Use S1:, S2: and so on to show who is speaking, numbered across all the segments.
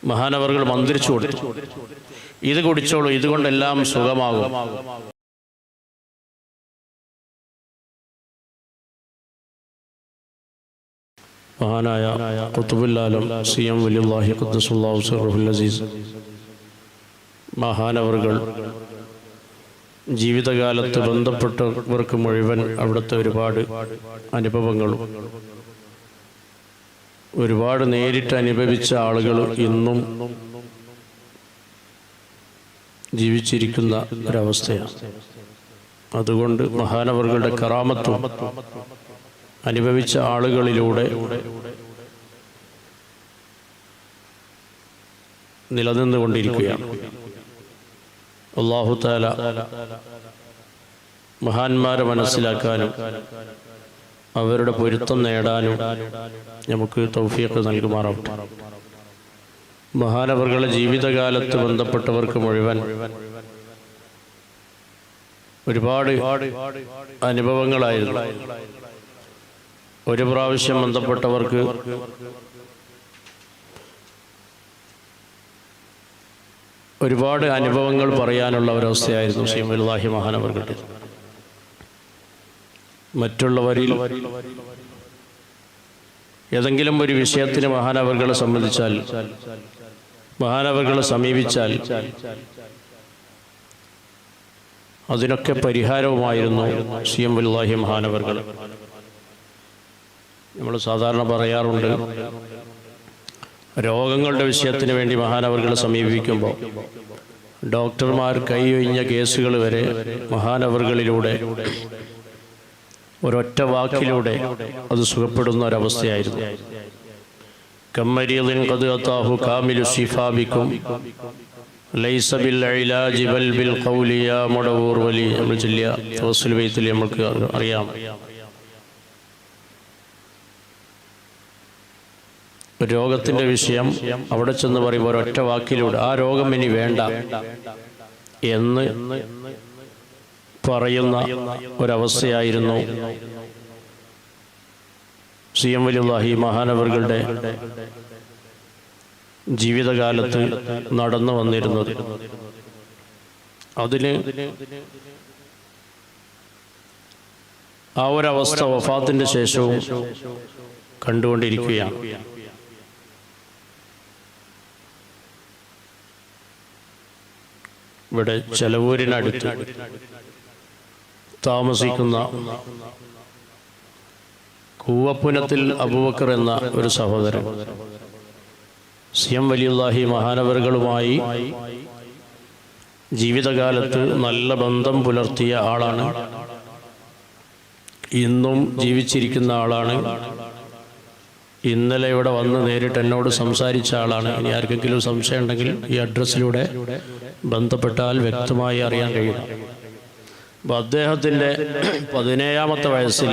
S1: മഹാനവറുകൾ മന്ത്രിച്ചു കൊടുത്തു, ഇത് കുടിച്ചോളൂ, ഇതുകൊണ്ടെല്ലാം സുഖമാകും. മഹാനായ ഖുത്ബുൽ ആലം സിയം വലിയുല്ലാഹി ഖദ്ദസുല്ലാഹു സിർറുൽ അസീസ് മഹാനവറുകൾ ജീവിതകാലത്ത് ബന്ധപ്പെട്ടവർക്ക് മുഴുവൻ അവിടുത്തെ ഒരുപാട് അനുഭവങ്ങളും ഒരുപാട് നേരിട്ട് അനുഭവിച്ച ആളുകൾ ഇന്നും ജീവിച്ചിരിക്കുന്ന ഒരവസ്ഥയാണ്. അതുകൊണ്ട് മഹാനവറുകളുടെ കറാമത്തും അനുഭവിച്ച ആളുകളിലൂടെ നിലനിന്നുകൊണ്ടിരിക്കുകയാണ്. അല്ലാഹു തആല മഹാന്മാരെ മനസ്സിലാക്കാനും അവരുടെ പൊരുത്തം നേടാനും നമുക്ക് തൗഫീഖ് നൽകുമാറാവട്ടെ. മഹാനവറുകളുടെ ജീവിതകാലത്ത് ബന്ധപ്പെട്ടവർക്ക് മുഴുവൻ ഒരുപാട് അനുഭവങ്ങളായിരുന്നു. ഒരു പ്രാവശ്യം ബന്ധപ്പെട്ടവർക്ക് ഒരുപാട് അനുഭവങ്ങൾ പറയാനുള്ള ഒരവസ്ഥയായിരുന്നു സീമുല്ലാഹി മഹാനവറുകളുടെ. മറ്റുള്ളവരിൽ ഏതെങ്കിലും ഒരു വിഷയത്തിന് മഹാനവറുകളെ സംബന്ധിച്ചാൽ, മഹാനവറുകളെ സമീപിച്ചാൽ അതിനൊക്കെ പരിഹാരവുമായിരുന്നു സീമുല്ലാഹി മഹാനവറുകൾ. നമ്മൾ സാധാരണ പറയാറുണ്ട്, രോഗങ്ങളുടെ വിഷയത്തിന് വേണ്ടി മഹാനവറുകളെ സമീപിക്കുമ്പോൾ ഡോക്ടർമാർ കൈയൊഴിഞ്ഞ കേസുകൾ വരെ മഹാനവറുകളിലൂടെ ഒരൊറ്റ വാക്കിലൂടെ അത് സുഖപ്പെടുന്ന ഒരവസ്ഥയായിരുന്നു. കമ്മരീദിൻ ഖദ് അതാഹു കാമിലു ശിഫാബിക്കും ലൈസ ബിൽ ഇലാജി ബൽ ബിൽ ഖൗലി യാ മുദവൂർ വലി. നമ്മൾ ചൊല്ലിയ തവസ്സുൽ ബൈത്തിൽ നമുക്ക് അറിയാം. രോഗത്തിൻ്റെ വിഷയം അവിടെ ചെന്ന് പറയുമ്പോൾ ഒരൊറ്റ വാക്കിലൂടെ ആ രോഗം ഇനി വേണ്ട എന്ന് പറയുന്ന ഒരവസ്ഥയായിരുന്നു സിയം വലിയുല്ലാഹി മഹാനവറുകളുടെ ജീവിതകാലത്ത് നടന്നു വന്നിരുന്നത്. അതിന് ആ ഒരവസ്ഥ വഫാത്തിൻ്റെ ശേഷവും കണ്ടുകൊണ്ടിരിക്കുകയാണ്. ഇവിടെ ചെലവൂരിനടുത്ത് താമസിക്കുന്ന കൂവപ്പുനത്തിൽ അബൂബക്കർ എന്ന ഒരു സഹോദരൻ സിയം വലിയുല്ലാഹി മഹാനവറുകളുമായി ജീവിതകാലത്ത് നല്ല ബന്ധം പുലർത്തിയ ആളാണ്. ഇന്നും ജീവിച്ചിരിക്കുന്ന ആളാണ്. ഇന്നലെ ഇവിടെ വന്ന് നേരിട്ട് എന്നോട് സംസാരിച്ച ആളാണ്. ഇനി ആർക്കെങ്കിലും സംശയം ഉണ്ടെങ്കിൽ ഈ അഡ്രസ്സിലൂടെ ബന്ധപ്പെട്ടാൽ വ്യക്തമായി അറിയാൻ കഴിയും. അപ്പോൾ അദ്ദേഹത്തിൻ്റെ 17ാമത്തെ വയസ്സിൽ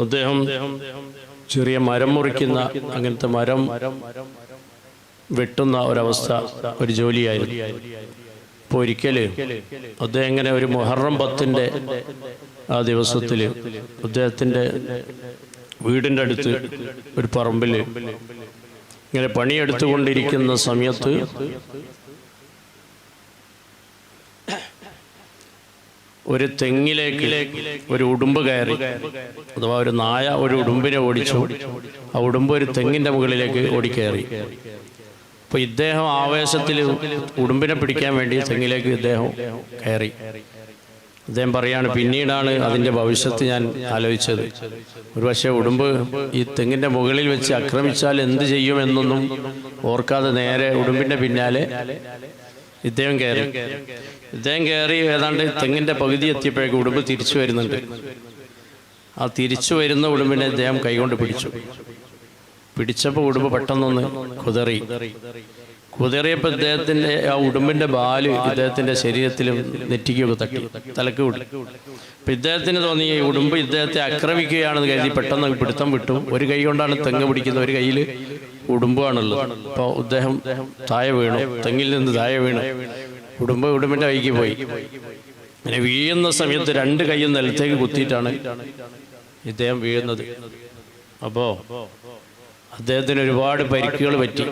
S1: അദ്ദേഹം ചെറിയ മരം മുറിക്കുന്ന, അങ്ങനത്തെ മരം വെട്ടുന്ന ഒരവസ്ഥ, ഒരു ജോലിയായിരുന്നു. അപ്പോൾ ഒരിക്കൽ അദ്ദേഹം ഇങ്ങനെ ഒരു മുഹറം 10-ൻ്റെ ആ ദിവസത്തിൽ അദ്ദേഹത്തിൻ്റെ വീടിൻ്റെ അടുത്ത് ഒരു പറമ്പിൽ ഇങ്ങനെ പണിയെടുത്തുകൊണ്ടിരിക്കുന്ന സമയത്ത് ഒരു തെങ്ങിലേക്ക് ഒരു ഉടുമ്പ് കയറി, അഥവാ ഒരു നായ ഒരു ഉടുമ്പിനെ ഓടിച്ചു. ആ ഉടുമ്പ് ഒരു തെങ്ങിൻ്റെ മുകളിലേക്ക് ഓടിക്കയറി. അപ്പോൾ ഇദ്ദേഹം ആവേശത്തിൽ ഉടുമ്പിനെ പിടിക്കാൻ വേണ്ടി തെങ്ങിലേക്ക് ഇദ്ദേഹം കയറി. അദ്ദേഹം പറയാണ്, പിന്നീടാണ് അതിൻ്റെ ഭവിഷ്യത്ത് ഞാൻ ആലോചിച്ചത്. ഒരുപക്ഷെ ഉടുമ്പ് ഈ തെങ്ങിൻ്റെ മുകളിൽ വെച്ച് ആക്രമിച്ചാൽ എന്ത് ചെയ്യുമെന്നൊന്നും ഓർക്കാതെ നേരെ ഉടുമ്പിൻ്റെ പിന്നാലെ ഇദ്ദേഹം കയറി ഏതാണ്ട് തെങ്ങിൻ്റെ പകുതി എത്തിയപ്പോഴേക്കും ഉടുമ്പ് തിരിച്ചു വരുന്നുണ്ട്. ആ തിരിച്ചു വരുന്ന ഉടുമ്പിനെ ഇദ്ദേഹം കൈകൊണ്ട് പിടിച്ചപ്പോൾ ഉടുമ്പ് പെട്ടെന്നൊന്ന് കുതിറിയപ്പോൾ ഇദ്ദേഹത്തിൻ്റെ ആ ഉടുമ്പിൻ്റെ ബാല് ഇദ്ദേഹത്തിൻ്റെ ശരീരത്തിലും നെറ്റിക്കൊക്കെ തട്ടി, തലക്ക് വിട്ടു. അപ്പം ഇദ്ദേഹത്തിന് തോന്നി ഈ ഉടുമ്പ് ഇദ്ദേഹത്തെ ആക്രമിക്കുകയാണെന്ന് കരുതി പെട്ടെന്ന് പിടുത്തം വിട്ടു. ഒരു കൈ കൊണ്ടാണ് തെങ്ങ് പിടിക്കുന്നത്, ഒരു കയ്യിൽ ഉടുമ്പാണുള്ളത്. അപ്പോൾ ഇദ്ദേഹം താഴെ വീണു, തെങ്ങിൽ നിന്ന് താഴെ വീണു. ഉടുമ്പിൻ്റെ കൈക്ക് പോയി. അങ്ങനെ വീഴുന്ന സമയത്ത് 2 കൈയും നിലത്തേക്ക് കുത്തിയിട്ടാണ് ഇദ്ദേഹം വീഴുന്നത്. അപ്പോൾ അദ്ദേഹത്തിന് ഒരുപാട് പരിക്കുകൾ പറ്റി.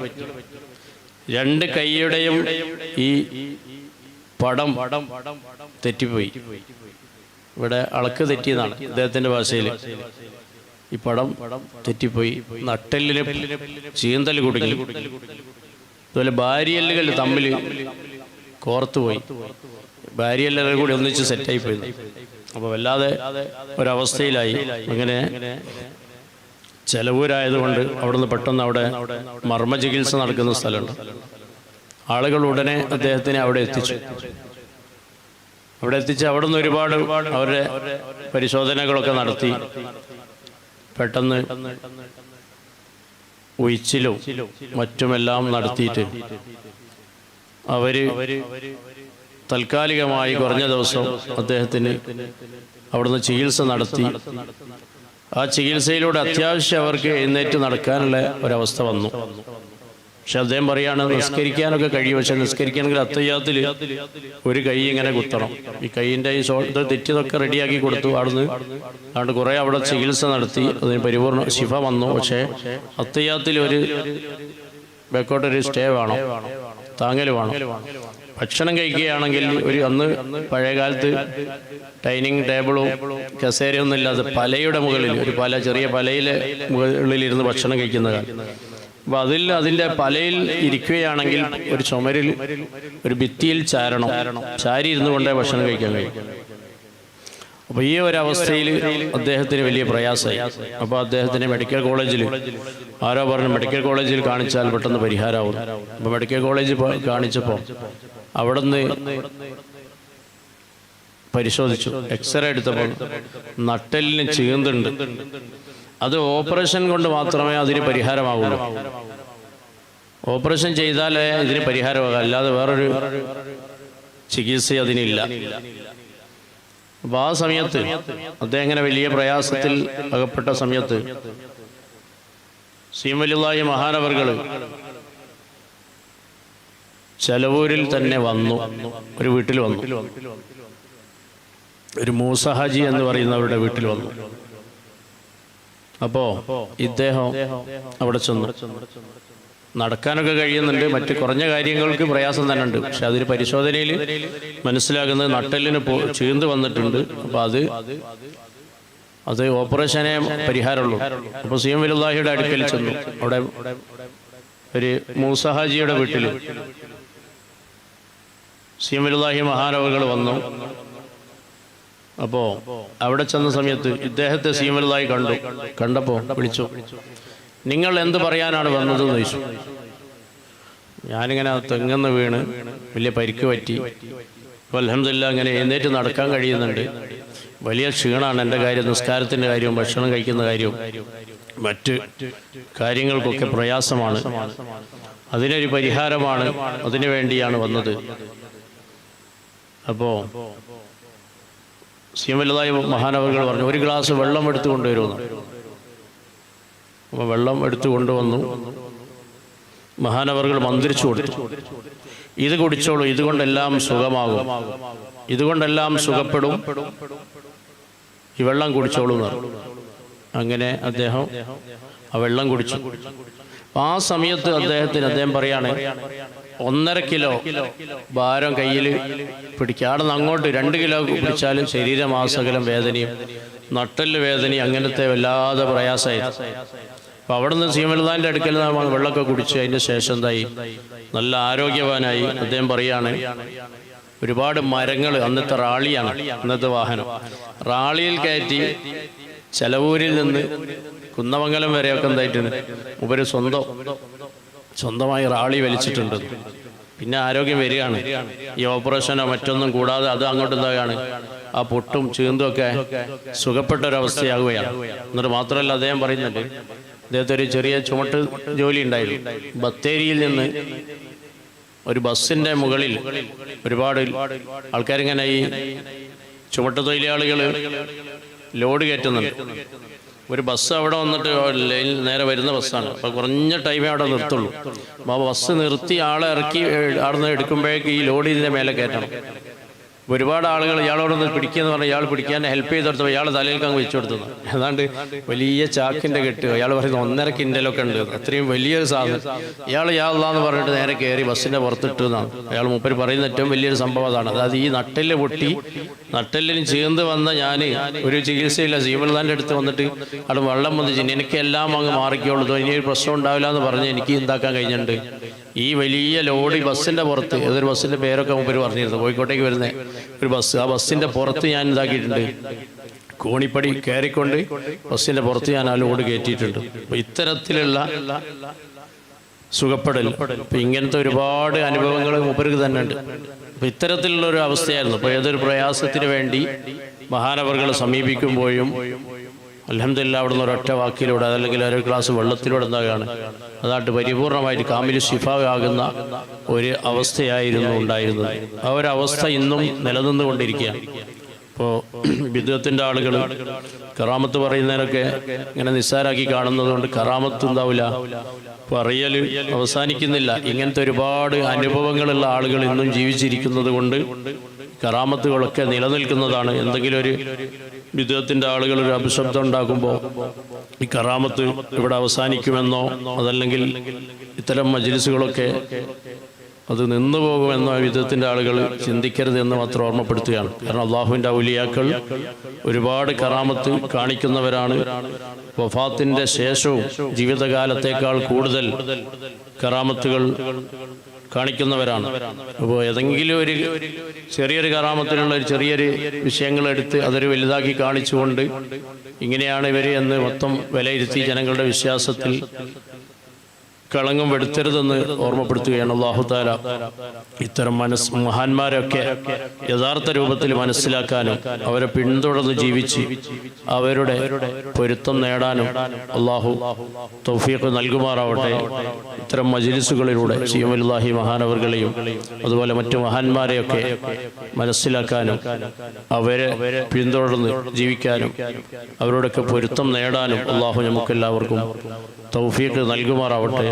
S1: രണ്ട് കൈയുടെയും ഈ പടം തെറ്റിപ്പോയി. ഇവിടെ അളക്ക് തെറ്റിയെന്നാണ് അദ്ദേഹത്തിൻ്റെ ഭാഷയിൽ. ഈ പടം തെറ്റിപ്പോയി, നട്ടെല്ലിന് ചീന്തൽ കുടുങ്ങി. അതുപോലെ ബാരിയല്ലുകൾ തമ്മിൽ കോർത്തുപോയി, ബാരിയല്ലുകൾ കൂടി ഒന്നിച്ച് സെറ്റായി പോയി. അപ്പോൾ വല്ലാതെ ഒരവസ്ഥയിലായി. അങ്ങനെ ചെലവൂരായതുകൊണ്ട് അവിടുന്ന് പെട്ടെന്ന് അവിടെ മർമ്മ ചികിത്സ നടക്കുന്ന സ്ഥലമുണ്ട്. ആളുകൾ ഉടനെ അദ്ദേഹത്തിനെ അവിടെ എത്തിച്ചു. അവിടുന്ന് ഒരുപാട് അവരുടെ പരിശോധനകളൊക്കെ നടത്തി. പെട്ടെന്ന് ഉഴിച്ചിലും മറ്റുമെല്ലാം നടത്തിയിട്ട് അവര് താൽക്കാലികമായി കുറഞ്ഞ ദിവസം അദ്ദേഹത്തിന് അവിടുന്ന് ചികിത്സ നടത്തി. ആ ചികിത്സയിലൂടെ അത്യാവശ്യം അവർക്ക് എഴുന്നേറ്റ് നടക്കാനുള്ള ഒരവസ്ഥ വന്നു. പക്ഷെ അദ്ദേഹം പറയാണ്, നിസ്കരിക്കാനൊക്കെ കഴിയും, പക്ഷെ നിസ്കരിക്കണമെങ്കിൽ അത്തയ്യാത്തിൽ ഒരു കൈ ഇങ്ങനെ കുത്തണം. ഈ കൈയിൻ്റെ ഈ ഇത് തെറ്റിയതൊക്കെ റെഡിയാക്കി കൊടുത്തു അവിടുന്ന്. അതുകൊണ്ട് കുറേ അവിടെ ചികിത്സ നടത്തി, അതിന് പരിപൂർണ്ണ ശിഫ വന്നു. പക്ഷേ അത്തയ്യാത്തിൽ ഒരു ബാക്കോട്ടൊരു സ്റ്റേ വേണം, താങ്ങൽ വേണം. ഭക്ഷണം കഴിക്കുകയാണെങ്കിൽ അന്ന് പഴയകാലത്ത് ഡൈനിങ് ടേബിളും കസേരയൊന്നും ഇല്ലാതെ പലയുടെ മുകളിൽ ചെറിയ പലയിലെ മുകളിലിരുന്ന് ഭക്ഷണം കഴിക്കുന്നതാണ്. അപ്പോൾ അതിൻ്റെ പലയിൽ ഇരിക്കുകയാണെങ്കിൽ ഒരു ചുമരിൽ ഒരു ഭിത്തിയിൽ ചാരി ഇരുന്നു കൊണ്ടേ ഭക്ഷണം കഴിക്കാൻ കഴിയും. അപ്പോൾ ഈ ഒരവസ്ഥയിൽ അദ്ദേഹത്തിന് വലിയ പ്രയാസമായി. അപ്പോൾ അദ്ദേഹത്തിന് മെഡിക്കൽ കോളേജിൽ ആരോ പറഞ്ഞു, മെഡിക്കൽ കോളേജിൽ കാണിച്ചാൽ പെട്ടെന്ന് പരിഹാരമാവും. അപ്പോൾ മെഡിക്കൽ കോളേജിൽ കാണിച്ചപ്പോൾ അവിടുന്ന് പരിശോധിച്ചു, എക്സ്റേ എടുത്തപ്പോൾ നട്ടെല്ലിന് ചീന്തുണ്ട്. അത് ഓപ്പറേഷൻ കൊണ്ട് മാത്രമേ അതിന് പരിഹാരമാകുള്ളൂ. ഓപ്പറേഷൻ ചെയ്താലേ ഇതിന് പരിഹാരമാകും, അല്ലാതെ വേറൊരു ചികിത്സ അതിനില്ല. അപ്പോൾ ആ സമയത്ത് അദ്ദേഹം ഇങ്ങനെ വലിയ പ്രയാസത്തിൽ അകപ്പെട്ട സമയത്ത് സീമലുള്ളാഹി മഹാനവർകൾ ചെലവൂരിൽ തന്നെ വന്നു, ഒരു വീട്ടിൽ വന്നു. ഒരു മൂസ ഹാജി എന്ന് പറയുന്നവരുടെ വീട്ടിൽ വന്നു. അപ്പോൾ ഇദ്ദേഹം അവിടെ ചെന്നു. നടക്കാനൊക്കെ കഴിയുന്നുണ്ട്, മറ്റ് കുറഞ്ഞ കാര്യങ്ങൾക്ക് പ്രയാസം തന്നെ ഉണ്ട്. പക്ഷെ അതിന് പരിശോധനയിൽ മനസ്സിലാകുന്നത് നട്ടെല്ലിന് ചീന്ത് വന്നിട്ടുണ്ട്. അപ്പോൾ അത് ഓപ്പറേഷനെ പരിഹാരമുള്ളൂ. അപ്പോൾ സീമലുള്ളാഹിയുടെ അടുക്കൽ ചെന്നു. അവിടെ ഒരു മൂസ ഹാജിയുടെ വീട്ടിൽ സീമലുള്ളാഹി മഹാനവറുകൾ വന്നു. അപ്പോൾ അവിടെ ചെന്ന സമയത്ത് ഇദ്ദേഹത്തെ സീമലുള്ളാഹി കണ്ടപ്പോൾ വിളിച്ചു, നിങ്ങൾ എന്ത് പറയാനാണ് വന്നതെന്ന് ചോദിച്ചു. ഞാനിങ്ങനെ തെങ്ങന്ന് വീണ് വലിയ പരിക്ക് പറ്റി, അൽഹംദുലില്ലാഹ് അങ്ങനെ എഴുന്നേറ്റ് നടക്കാൻ കഴിയുന്നുണ്ട്. വലിയ ക്ഷീണമാണ് എൻ്റെ കാര്യം, നിസ്കാരത്തിൻ്റെ കാര്യവും ഭക്ഷണം കഴിക്കുന്ന കാര്യവും മറ്റ് കാര്യങ്ങൾക്കൊക്കെ പ്രയാസമാണ്. അതിനൊരു പരിഹാരമാണ്, അതിനു വേണ്ടിയാണ് വന്നത്. അപ്പോൾ സീമലുള്ളാഹി മഹാനവറുകൾ പറഞ്ഞു, ഒരു ഗ്ലാസ് വെള്ളം എടുത്തു കൊണ്ടുവരുമെന്ന്. അപ്പോൾ വെള്ളം എടുത്തു കൊണ്ടുവന്നു. മഹാനവറുകൾ മന്ത്രിച്ചു കൊടുത്തു, ഇത് കുടിച്ചോളൂ, ഇതുകൊണ്ടെല്ലാം സുഖമാകും, ഇതുകൊണ്ടെല്ലാം സുഖപ്പെടും, ഈ വെള്ളം കുടിച്ചോളൂ എന്ന് പറഞ്ഞു. അങ്ങനെ അദ്ദേഹം ആ വെള്ളം കുടിച്ചു. ആ സമയത്ത് അദ്ദേഹം പറയാണ്, 1.5 കിലോ ഭാരം കയ്യിൽ പിടിക്കുക. അവിടെ നിന്ന് അങ്ങോട്ട് 2 കിലോ പിടിച്ചാലും ശരീരമാസകലം വേദനയും നട്ടെല്ല് വേദനയും അങ്ങനത്തെ വല്ലാതെ പ്രയാസമായിരുന്നു. അപ്പോൾ അവിടെ നിന്ന് സീമലുള്ളാഹിൻ്റെ അടുക്കൽ വെള്ളമൊക്കെ കുടിച്ച് അതിൻ്റെ ശേഷം എന്തായി, നല്ല ആരോഗ്യവാനായി. അദ്ദേഹം പറയാണ്, ഒരുപാട് മരങ്ങൾ, അന്നത്തെ റാളിയാണ് അന്നത്തെ വാഹനം, റാളിയിൽ കയറ്റി ചെലവൂരിൽ നിന്ന് കുന്നമംഗലം വരെയൊക്കെ എന്തായിട്ടുണ്ട്, ഉപരി സ്വന്തമായി റാളി വലിച്ചിട്ടുണ്ട്. പിന്നെ ആരോഗ്യം വരികയാണ്. ഈ ഓപ്പറേഷനോ മറ്റൊന്നും കൂടാതെ അത് അങ്ങോട്ട് എന്താകാണ്, ആ പൊട്ടും ചീന്തും ഒക്കെ സുഖപ്പെട്ടൊരവസ്ഥയാകുകയാണ്. എന്നിട്ട് മാത്രമല്ല, അദ്ദേഹം പറയുന്നുണ്ട്, അദ്ദേഹത്തെ ഒരു ചെറിയ ചുമട്ട് ജോലി ഉണ്ടായിരുന്നു. ബത്തേരിയിൽ നിന്ന് ഒരു ബസ്സിൻ്റെ മുകളിൽ ഒരുപാട് ആൾക്കാരിങ്ങനെ ഈ ചുമട്ട് തൊഴിലാളികൾ ലോഡ് കയറ്റുന്നുണ്ട്. ഒരു ബസ് അവിടെ വന്നിട്ട് ലൈൻ നേരെ വരുന്ന ബസ്സാണ്. അപ്പോൾ കുറഞ്ഞ ടൈമേ അവിടെ നിർത്തുള്ളൂ. അപ്പോൾ ബസ് നിർത്തി ആളെ ഇറക്കി അവിടെ നിന്ന് എടുക്കുമ്പോഴേക്ക് ഈ ലോഡ് ഇതിൻ്റെ മേലെ കയറ്റണം. ഒരുപാട് ആളുകൾ ഇയാളോടൊന്ന് പിടിക്കുകയെന്ന് പറഞ്ഞാൽ ഇയാൾ പിടിക്കാൻ ഹെൽപ്പ് ചെയ്ത് കൊടുത്തപ്പോൾ ഇയാൾ തലയിലേക്ക് അങ്ങ് വെച്ചു കൊടുത്തത്. ഏതാണ്ട് വലിയ ചാക്കിൻ്റെ കെട്ട്, അയാൾ പറയുന്നത് 1.5 കിൻഡലൊക്കെ ഉണ്ട്, അത്രയും വലിയൊരു സാധനം. ഇയാൾ യാളെന്ന് പറഞ്ഞിട്ട് നേരെ കയറി ബസ്സിൻ്റെ പുറത്തിട്ട് എന്നാണ് അയാൾ മൂപ്പര് പറയുന്ന ഏറ്റവും വലിയൊരു സംഭവം അതാണ്. അതായത് ഈ നട്ടെല്ല് പൊട്ടി നട്ടെല്ലിന് ചേർന്ന് വന്ന ഞാൻ ഒരു ചികിത്സയില്ല, സീമൽദാൻ്റെ അടുത്ത് വന്നിട്ട് അവിടെ വെള്ളം വന്നിച്ച് എനിക്കെല്ലാം അങ്ങ് മാറിക്കോളൂ, ഇനി ഒരു പ്രശ്നം ഉണ്ടാവില്ല എന്ന് പറഞ്ഞ് എനിക്ക് എന്താക്കാൻ കഴിഞ്ഞിട്ടുണ്ട്. ഈ വലിയ ലോഡ് ബസ്സിൻ്റെ പുറത്ത്, ഏതൊരു ബസ്സിൻ്റെ പേരൊക്കെ മുമ്പ് പറഞ്ഞിരുന്നു, കോഴിക്കോട്ടേക്ക് വരുന്ന ഒരു ബസ്, ആ ബസ്സിൻ്റെ പുറത്ത് ഞാൻ ഇതാക്കിയിട്ടുണ്ട്, കോണിപ്പടി കയറിക്കൊണ്ട് ബസ്സിൻ്റെ പുറത്ത് ഞാൻ ആ ലോഡ് കയറ്റിയിട്ടുണ്ട്. അപ്പോൾ ഇത്തരത്തിലുള്ള സുഖപ്പെടൽ, ഇപ്പം ഇങ്ങനത്തെ ഒരുപാട് അനുഭവങ്ങൾ മൂപ്പർക്ക് തന്നെ ഉണ്ട്. അപ്പം ഇത്തരത്തിലുള്ളൊരു അവസ്ഥയായിരുന്നു. അപ്പോൾ ഏതൊരു പ്രയാസത്തിന് വേണ്ടി മഹാനവറുകളെ സമീപിക്കുമ്പോഴും അൽഹംദുലില്ലാഹ് അവിടുന്ന് ഒരൊറ്റ വാക്കിലൂടെ അതല്ലെങ്കിൽ ഒരു ഗ്ലാസ് വെള്ളത്തിലൂടെ എന്താകാണ് അതായിട്ട് പരിപൂർണമായിട്ട് കാമിലു ശിഫാവാകുന്ന ഒരു അവസ്ഥയായിരുന്നു ഉണ്ടായിരുന്നത്. ആ ഒരു അവസ്ഥ ഇന്നും നിലനിന്നുകൊണ്ടിരിക്കുകയാണ്. ഇപ്പോൾ ബിദ്അത്തിൻ്റെ ആളുകൾ കറാമത്ത് പറയുന്നതിനൊക്കെ ഇങ്ങനെ നിസ്സാരാക്കി കാണുന്നത് കൊണ്ട് കറാമത്ത് ഉണ്ടാവില്ല, പറയൽ അവസാനിക്കുന്നില്ല. ഇങ്ങനത്തെ ഒരുപാട് അനുഭവങ്ങളുള്ള ആളുകൾ ഇന്നും ജീവിച്ചിരിക്കുന്നത് കൊണ്ട് കറാമത്തുകളൊക്കെ നിലനിൽക്കുന്നതാണ്. എന്തെങ്കിലും ഒരു ബിദ്അത്തിൻ്റെ ആളുകൾ ഒരു അപശബ്ദം ഉണ്ടാക്കുമ്പോൾ ഈ കറാമത്ത് ഇവിടെ അവസാനിക്കുമെന്നോ അതല്ലെങ്കിൽ ഇത്തരം മജ്ലിസുകളൊക്കെ അത് നിന്നു പോകുമെന്നോ ബിദ്അത്തിൻ്റെ ആളുകൾ ചിന്തിക്കരുത് എന്ന് മാത്രം ഓർമ്മപ്പെടുത്തുകയാണ്. കാരണം അള്ളാഹുവിൻ്റെ ഔലിയാക്കൾ ഒരുപാട് കറാമത്ത് കാണിക്കുന്നവരാണ്. വഫാത്തിൻ്റെ ശേഷവും ജീവിതകാലത്തേക്കാൾ കൂടുതൽ കറാമത്തുകൾ കാണിക്കുന്നവരാണ്. അപ്പോൾ ഏതെങ്കിലും ഒരു ചെറിയൊരു കറാമത്തിലുള്ള ഒരു ചെറിയൊരു വിഷയങ്ങളെടുത്ത് അതൊരു വലുതാക്കി കാണിച്ചുകൊണ്ട് ഇങ്ങനെയാണ് ഇവർ എന്ന് മൊത്തം വിലയിരുത്തി ജനങ്ങളുടെ വിശ്വാസത്തിൽ കളങ്കം വരുത്തരുതെന്ന് ഓർമ്മപ്പെടുത്തുകയാണ്. അല്ലാഹു തആല ഇത്തരം മഹാന്മാരൊക്കെ യഥാർത്ഥ രൂപത്തിൽ മനസ്സിലാക്കാനും അവരെ പിന്തുടർന്ന് ജീവിച്ച് അവരുടെ പൊരുത്തം നേടാനും അല്ലാഹു തൗഫീഖ് നൽകുമാറാവട്ടെ. ഇത്തരം മജ്ലിസുകളിലൂടെ സീമലുല്ലാഹി മഹാനവറുകളെയും അതുപോലെ മറ്റു മഹാന്മാരെയൊക്കെ മനസ്സിലാക്കാനും അവരെ പിന്തുടർന്ന് ജീവിക്കാനും അവരോടൊക്കെ പൊരുത്തം നേടാനും അല്ലാഹു നമുക്കെല്ലാവർക്കും തൗഫീഖ് നൽകുമാറാവട്ടെ.